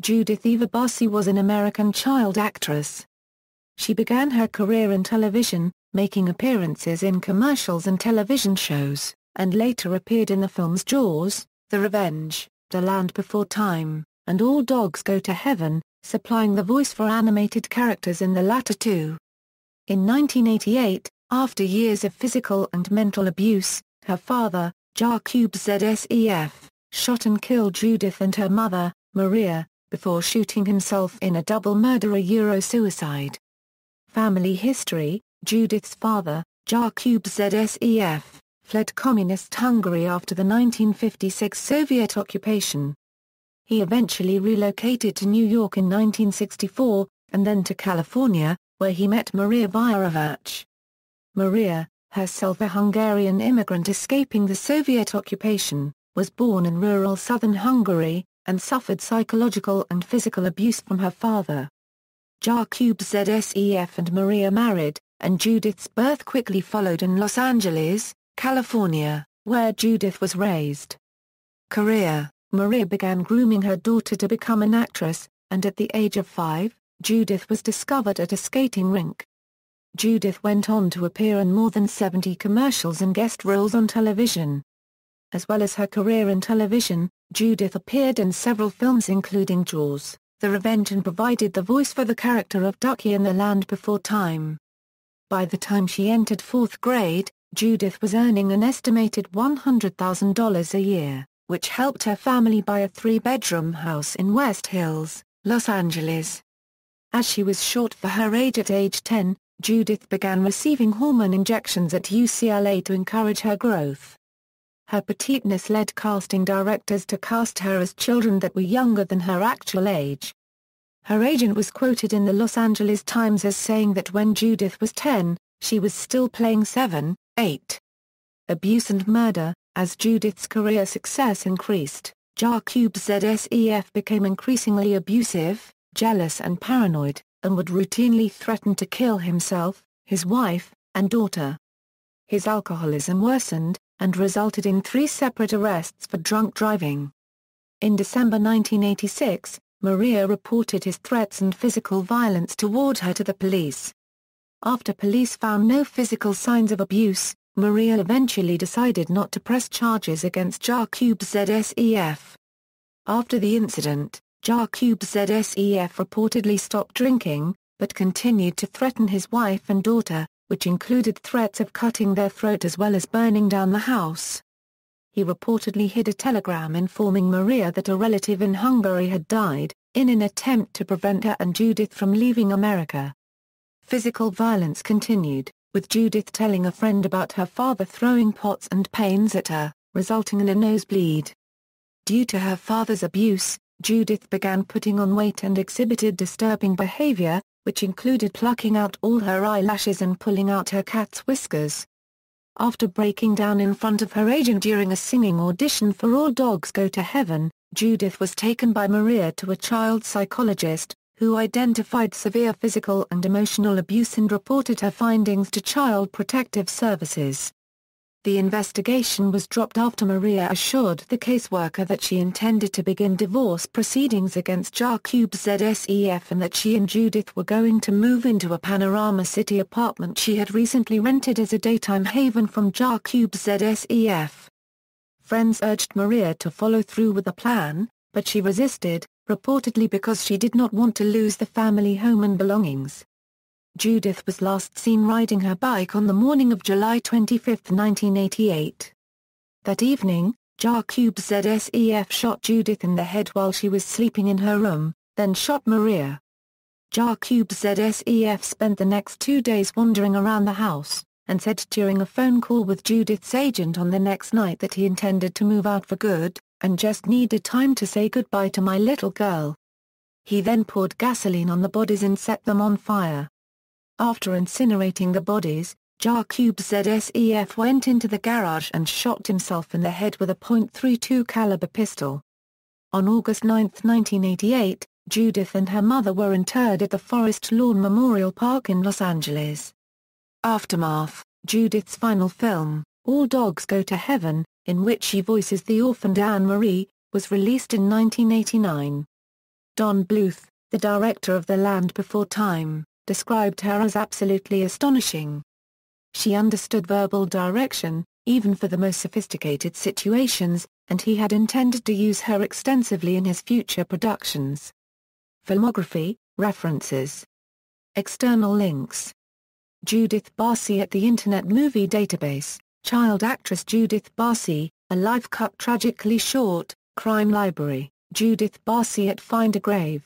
Judith Eva Barsi was an American child actress. She began her career in television, making appearances in commercials and television shows, and later appeared in the films Jaws, The Revenge, The Land Before Time, and All Dogs Go to Heaven, supplying the voice for animated characters in the latter two. In 1988, after years of physical and mental abuse, her father, József, shot and killed Judith and her mother, Maria, before shooting himself in a double murder-suicide. Family history: Judith's father, József, fled communist Hungary after the 1956 Soviet occupation. He eventually relocated to New York in 1964, and then to California, where he met Maria Vajrovic. Maria, herself a Hungarian immigrant escaping the Soviet occupation, was born in rural southern Hungary, and suffered psychological and physical abuse from her father. József and Maria married, and Judith's birth quickly followed in Los Angeles, California, where Judith was raised. Career: Maria began grooming her daughter to become an actress, and at the age of 5, Judith was discovered at a skating rink. Judith went on to appear in more than 70 commercials and guest roles on television. As well as her career in television, Judith appeared in several films including Jaws, The Revenge, and provided the voice for the character of Ducky in The Land Before Time. By the time she entered 4th grade, Judith was earning an estimated $100,000 a year, which helped her family buy a 3-bedroom house in West Hills, Los Angeles. As she was short for her age at age 10, Judith began receiving hormone injections at UCLA to encourage her growth. Her petiteness led casting directors to cast her as children that were younger than her actual age. Her agent was quoted in the Los Angeles Times as saying that when Judith was 10, she was still playing 7, 8. Abuse and murder: as Judith's career success increased, József became increasingly abusive, jealous and paranoid, and would routinely threaten to kill himself, his wife, and daughter. His alcoholism worsened, and resulted in 3 separate arrests for drunk driving. In December 1986, Maria reported his threats and physical violence toward her to the police. After police found no physical signs of abuse, Maria eventually decided not to press charges against József. After the incident, József reportedly stopped drinking, but continued to threaten his wife and daughter, which included threats of cutting their throat as well as burning down the house. He reportedly hid a telegram informing Maria that a relative in Hungary had died, in an attempt to prevent her and Judith from leaving America. Physical violence continued, with Judith telling a friend about her father throwing pots and pans at her, resulting in a nosebleed. Due to her father's abuse, Judith began putting on weight and exhibited disturbing behavior, which included plucking out all her eyelashes and pulling out her cat's whiskers. After breaking down in front of her agent during a singing audition for All Dogs Go to Heaven, Judith was taken by Maria to a child psychologist, who identified severe physical and emotional abuse and reported her findings to Child Protective Services. The investigation was dropped after Maria assured the caseworker that she intended to begin divorce proceedings against József and that she and Judith were going to move into a Panorama City apartment she had recently rented as a daytime haven from József. Friends urged Maria to follow through with the plan, but she resisted, reportedly because she did not want to lose the family home and belongings. Judith was last seen riding her bike on the morning of July 25, 1988. That evening, József shot Judith in the head while she was sleeping in her room, then shot Maria. József spent the next 2 days wandering around the house, and said during a phone call with Judith's agent on the next night that he intended to move out for good, and just needed time to say goodbye to my little girl. He then poured gasoline on the bodies and set them on fire. After incinerating the bodies, József went into the garage and shot himself in the head with a .32 caliber pistol. On August 9, 1988, Judith and her mother were interred at the Forest Lawn Memorial Park in Los Angeles. Aftermath: Judith's final film, All Dogs Go to Heaven, in which she voices the orphaned Anne Marie, was released in 1989. Don Bluth, the director of The Land Before Time, described her as absolutely astonishing. She understood verbal direction, even for the most sophisticated situations, and he had intended to use her extensively in his future productions. Filmography, references. External links. Judith Barsi at the Internet Movie Database, child actress Judith Barsi, a life cut tragically short, Crime Library, Judith Barsi at Find a Grave.